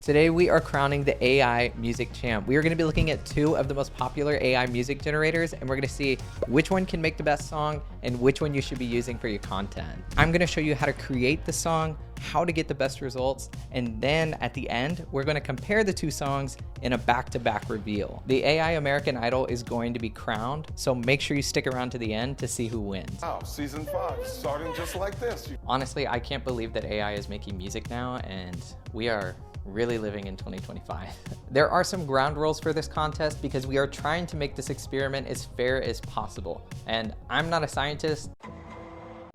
Today we are crowning the AI music champ. We are going to be looking at two of the most popular AI music generators, and we're going to see which one can make the best song and which one you should be using for your content. I'm going to show you how to create the song, how to get the best results, and then at the end, we're going to compare the two songs in a back-to-back reveal. The AI American Idol is going to be crowned, so make sure you stick around to the end to see who wins. Wow, season 5, starting just like this. Honestly, I can't believe that AI is making music now, and we are really living in 2025. There are some ground rules for this contest because we are trying to make this experiment as fair as possible. And I'm not a scientist,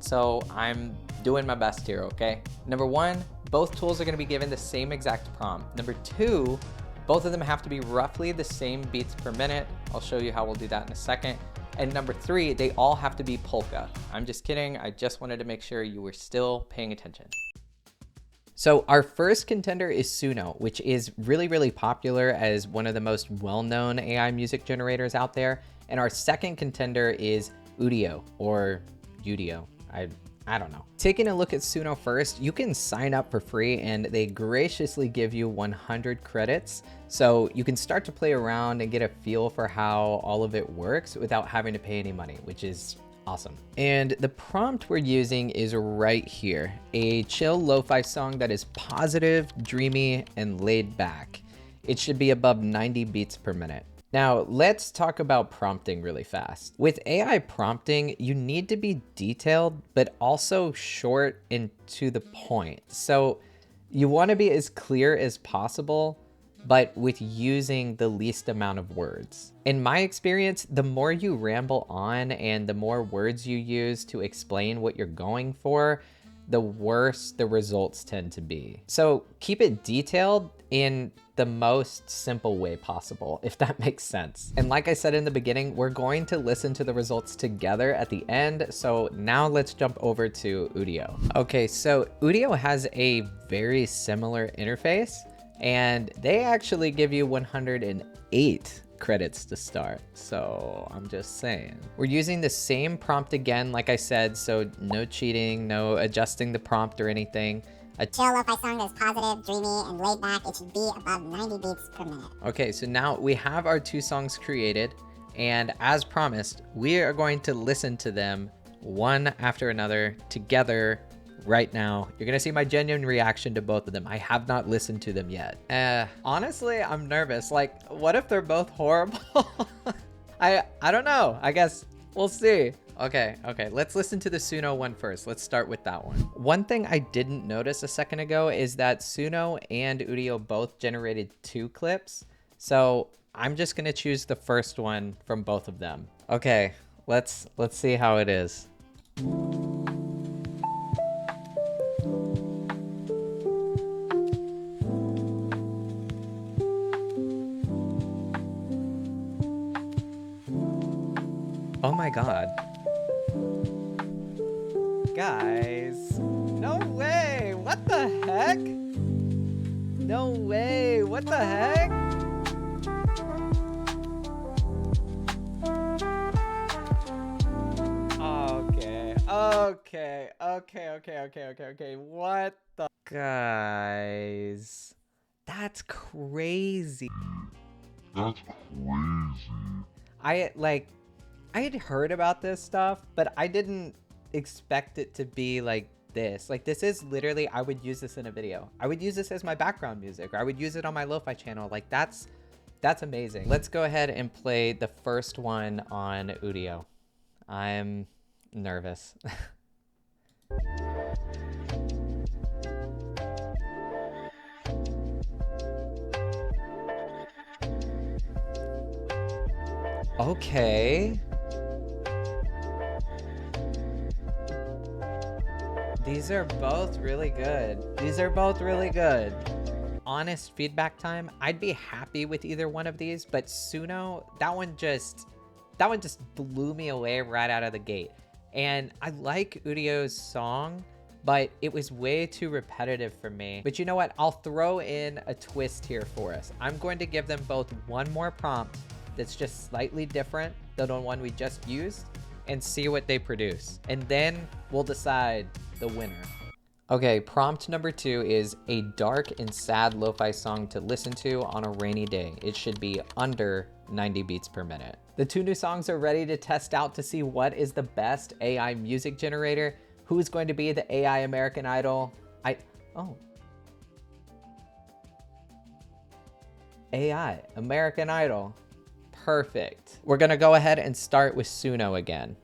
so I'm doing my best here, okay? Number one, both tools are gonna be given the same exact prompt. Number two, both of them have to be roughly the same beats per minute. I'll show you how we'll do that in a second. And number three, they all have to be polka. I'm just kidding. I just wanted to make sure you were still paying attention. So our first contender is Suno, which is really popular as one of the most well-known AI music generators out there. And our second contender is Udio or Udio. I don't know. Taking a look at Suno first, you can sign up for free and they graciously give you 100 credits. So you can start to play around and get a feel for how all of it works without having to pay any money, which is awesome. And the prompt we're using is right here, a chill lo-fi song that is positive, dreamy, and laid back. It should be above 90 beats per minute. Now, let's talk about prompting really fast. With AI prompting, you need to be detailed, but also short and to the point. So you want to be as clear as possible, but with using the least amount of words. In my experience, the more you ramble on and the more words you use to explain what you're going for, the worse the results tend to be. So keep it detailed in the most simple way possible, if that makes sense. And like I said in the beginning, we're going to listen to the results together at the end. So now let's jump over to Udio. Okay, so Udio has a very similar interface, and they actually give you 108 credits to start. So I'm just saying. We're using the same prompt again, like I said, so no cheating, no adjusting the prompt or anything. A chill lo-fi song that's positive, dreamy, and laid back. It should be above 90 beats per minute. Okay, so now we have our two songs created, and as promised, we are going to listen to them one after another together right now. You're gonna see my genuine reaction to both of them. I have not listened to them yet. Honestly, I'm nervous. Like, what if they're both horrible? I don't know. I guess we'll see. Okay, let's listen to the Suno one first. Let's start with that one. One thing I didn't notice a second ago is that Suno and Udio both generated 2 clips. So I'm just gonna choose the first one from both of them. Okay, let's see how it is. Oh my God. Guys, no way. What the heck? No way. What the heck? Okay. What the? Guys, that's crazy. That's crazy. I had heard about this stuff, but I didn't expect it to be like this. Like, this is literally, I would use this in a video. I would use this as my background music, or I would use it on my lo-fi channel. Like, that's amazing. Let's go ahead and play the first one on Udio. I'm nervous. Okay. These are both really good. Honest feedback time, I'd be happy with either one of these, but Suno, that one just blew me away right out of the gate. And I like Udio's song, but it was way too repetitive for me. But you know what? I'll throw in a twist here for us. I'm going to give them both one more prompt that's just slightly different than the one we just used, and see what they produce. And then we'll decide the winner. Okay, prompt number 2 is a dark and sad lo-fi song to listen to on a rainy day. It should be under 90 beats per minute. The 2 new songs are ready to test out to see what is the best AI music generator. Who's going to be the AI American Idol? AI American Idol. Perfect. We're gonna go ahead and start with Suno again.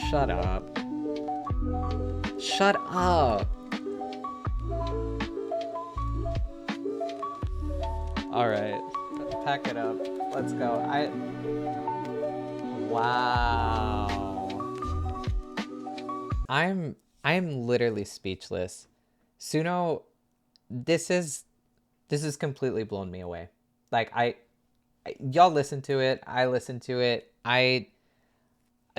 Shut up. Shut up. All right, pack it up. Let's go. Wow. I'm literally speechless. Suno, this is completely blown me away. Like y'all listen to it. I listen to it.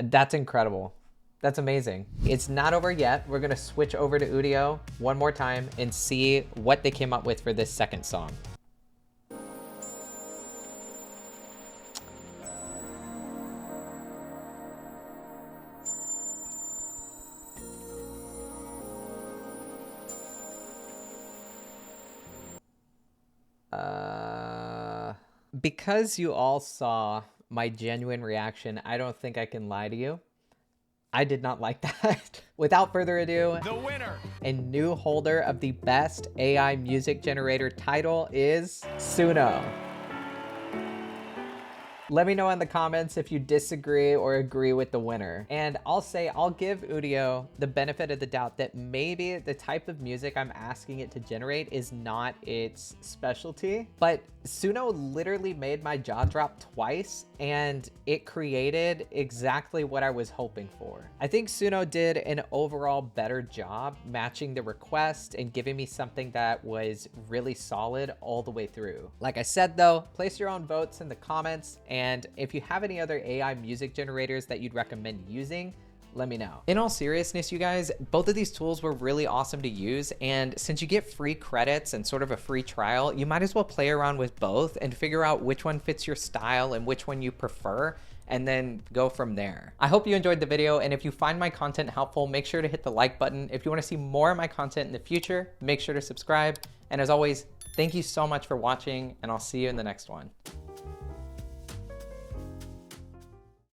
That's incredible. That's amazing. It's not over yet. We're gonna switch over to Udio one more time and see what they came up with for this second song. Because you all saw my genuine reaction, I don't think I can lie to you. I did not like that. Without further ado, the winner and new holder of the best AI music generator title is Suno. Let me know in the comments if you disagree or agree with the winner. And I'll give Udio the benefit of the doubt that maybe the type of music I'm asking it to generate is not its specialty, but Suno literally made my jaw drop twice and it created exactly what I was hoping for. I think Suno did an overall better job matching the request and giving me something that was really solid all the way through. Like I said though, place your own votes in the comments, and if you have any other AI music generators that you'd recommend using, let me know. In all seriousness, you guys, both of these tools were really awesome to use, and since you get free credits and sort of a free trial, you might as well play around with both and figure out which one fits your style and which one you prefer, and then go from there. I hope you enjoyed the video, and if you find my content helpful, make sure to hit the like button. If you want to see more of my content in the future, make sure to subscribe, and as always, thank you so much for watching, and I'll see you in the next one.